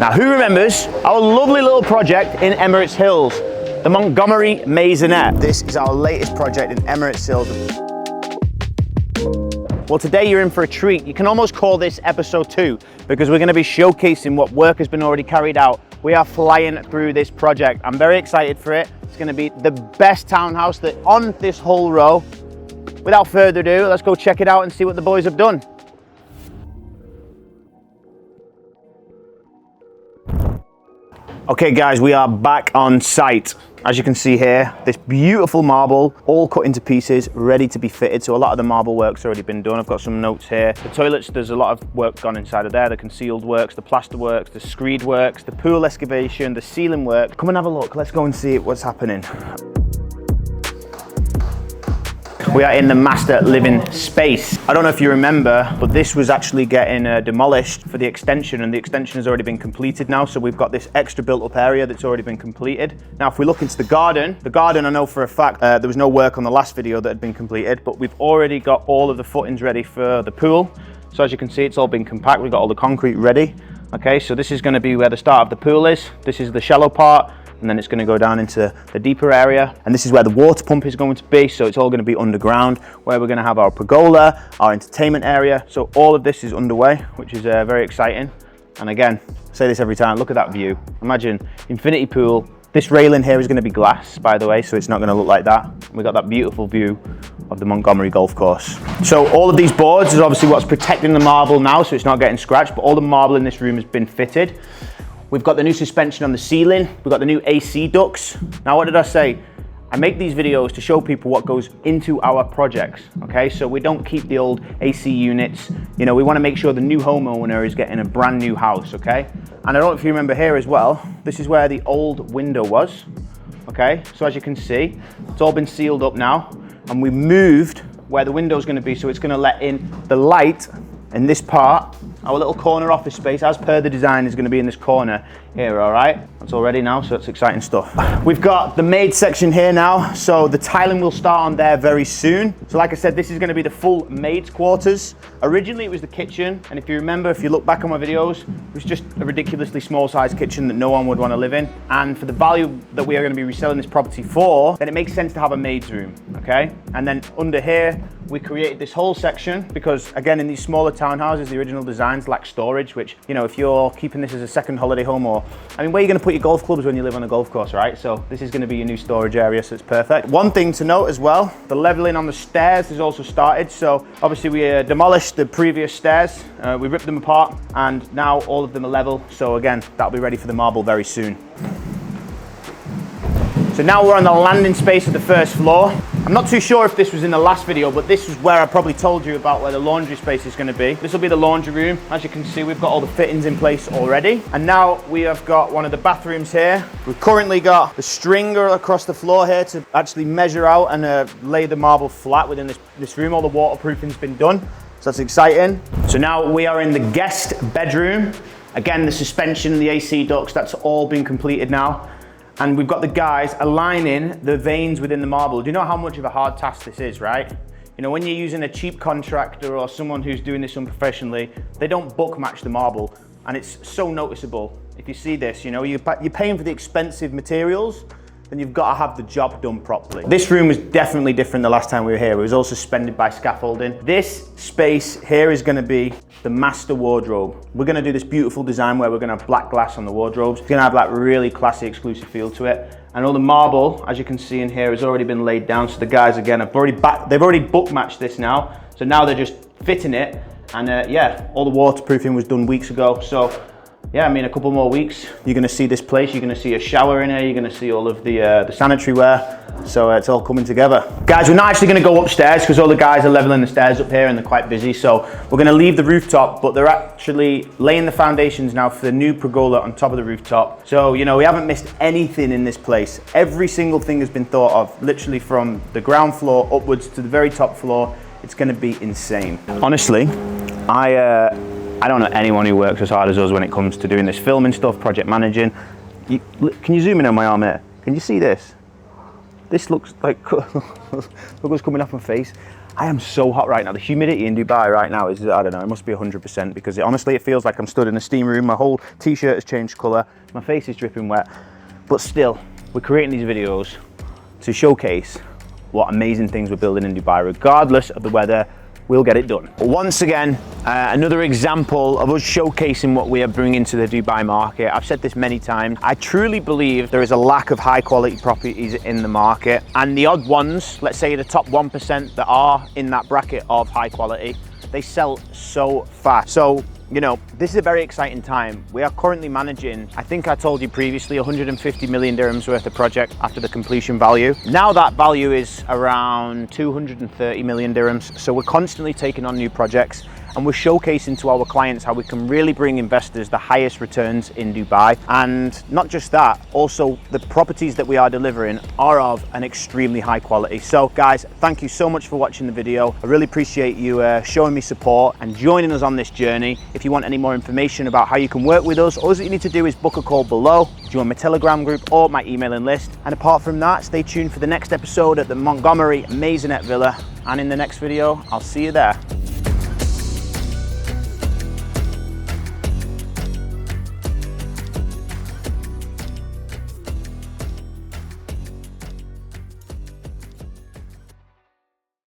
Now, who remembers our lovely little project in Emirates Hills, the Montgomery Maisonette? This is our latest project in Emirates Hills. Well, today you're in for a treat. You can almost call this episode 2 because we're going to be showcasing what work has been already carried out. We are flying through this project. I'm very excited for it. It's going to be the best townhouse that on this whole row. Without further ado, let's go check it out and see what the boys have done. Okay guys, we are back on site. As you can see here, this beautiful marble, all cut into pieces, ready to be fitted. So a lot of the marble work's already been done. I've got some notes here. The toilets, there's a lot of work gone inside of there. The concealed works, the plaster works, the screed works, the pool excavation, the ceiling work. Come and have a look. Let's go and see what's happening. We are in the master living space. I don't know if you remember, but this was actually getting demolished for the extension, and the extension has already been completed now. So we've got this extra built up area that's already been completed. Now, if we look into the garden I know for a fact there was no work on the last video that had been completed, but we've already got all of the footings ready for the pool. So as you can see, it's all been compact. We've got all the concrete ready. Okay, so this is going to be where the start of the pool is. This is the shallow part, and then it's going to go down into the deeper area, and this is where the water pump is going to be. So it's all going to be underground, where we're going to have our pergola, our entertainment area. So all of this is underway, which is very exciting. And again, I say this every time, look at that view. Imagine infinity pool. This railing here is going to be glass, by the way, so it's not going to look like that. We've got that beautiful view of the Montgomery golf course. So all of these boards is obviously what's protecting the marble now, so it's not getting scratched, but all the marble in this room has been fitted. We've got the new suspension on the ceiling. We've got the new AC ducts. Now, what did I say? I make these videos to show people what goes into our projects, okay? So we don't keep the old AC units. You know, we wanna make sure the new homeowner is getting a brand new house, okay? And I don't know if you remember here as well, this is where the old window was, okay? So as you can see, it's all been sealed up now, and we moved where the window's gonna be, so it's gonna let in the light in this part. Our little corner office space, as per the design, is going to be in this corner here, all right? That's all ready now, so it's exciting stuff. We've got the Maid section here now, so the tiling will start on there very soon. So like I said, this is going to be the full Maid's quarters. Originally, it was the kitchen, and if you remember, if you look back on my videos, it was just a ridiculously small size kitchen that no one would want to live in. And for the value that we are going to be reselling this property for, then it makes sense to have a maid's room, okay? And then under here, we created this whole section because, again, in these smaller townhouses, the original designs lack storage, which, you know, if you're keeping this as a second holiday home, or, I mean, where are you going to put your golf clubs when you live on a golf course, right? So this is going to be your new storage area, so it's perfect. One thing to note as well, the leveling on the stairs has also started. So obviously we demolished the previous stairs, we ripped them apart, and now all of them are level. So again, that'll be ready for the marble very soon. So now we're on the landing space of the first floor. I'm not too sure if this was in the last video, but this is where I probably told you about where the laundry space is going to be. This will be the laundry room. As you can see, we've got all the fittings in place already. And now we have got one of the bathrooms here. We've currently got the stringer across the floor here to actually measure out and lay the marble flat within this room. All the waterproofing's been done, so that's exciting. So now we are in the guest bedroom. Again, the suspension, the AC ducts, that's all been completed now. And we've got the guys aligning the veins within the marble. Do you know how much of a hard task this is, right? You know, when you're using a cheap contractor or someone who's doing this unprofessionally, they don't book match the marble. And it's so noticeable. If you see this, you know, you're paying for the expensive materials, then you've got to have the job done properly. This room was definitely different the last time we were here. It was all suspended by scaffolding. This space here is going to be the master wardrobe. We're going to do this beautiful design where we're going to have black glass on the wardrobes. It's going to have that really classy, exclusive feel to it. And all the marble, as you can see in here, has already been laid down. So the guys, again, they've already book matched this now. So now they're just fitting it. And yeah, all the waterproofing was done weeks ago. So yeah, I mean, a couple more weeks, you're going to see this place. You're going to see a shower in here. You're going to see all of the sanitary ware. So it's all coming together. Guys, we're not actually going to go upstairs because all the guys are leveling the stairs up here and they're quite busy. So we're going to leave the rooftop, but they're actually laying the foundations now for the new pergola on top of the rooftop. So, you know, we haven't missed anything in this place. Every single thing has been thought of, literally from the ground floor upwards to the very top floor. It's going to be insane. Honestly, I don't know anyone who works as hard as us when it comes to doing this filming stuff, project managing. Can you zoom in on my arm here? Can you see this? This looks like, look what's coming off my face. I am so hot right now. The humidity in Dubai right now is, I don't know, it must be 100% because honestly it feels like I'm stood in a steam room. My whole t-shirt has changed colour. My face is dripping wet. But still, we're creating these videos to showcase what amazing things we're building in Dubai. Regardless of the weather, we'll get it done. Once again, another example of us showcasing what we are bringing to the Dubai market. I've said this many times. I truly believe there is a lack of high quality properties in the market, and the odd ones, let's say the top 1% that are in that bracket of high quality, they sell so fast. So, you know, this is a very exciting time. We are currently managing, I think I told you previously, 150 million dirhams worth of project after the completion value. Now that value is around 230 million dirhams. So we're constantly taking on new projects, and we're showcasing to our clients how we can really bring investors the highest returns in Dubai. And not just that, also the properties that we are delivering are of an extremely high quality. So guys, thank you so much for watching the video. I really appreciate you showing me support and joining us on this journey. If you want any more information about how you can work with us, all that you need to do is book a call below, join my Telegram group or my emailing list. And apart from that, stay tuned for the next episode at the Montgomery Maisonette Villa. And in the next video, I'll see you there.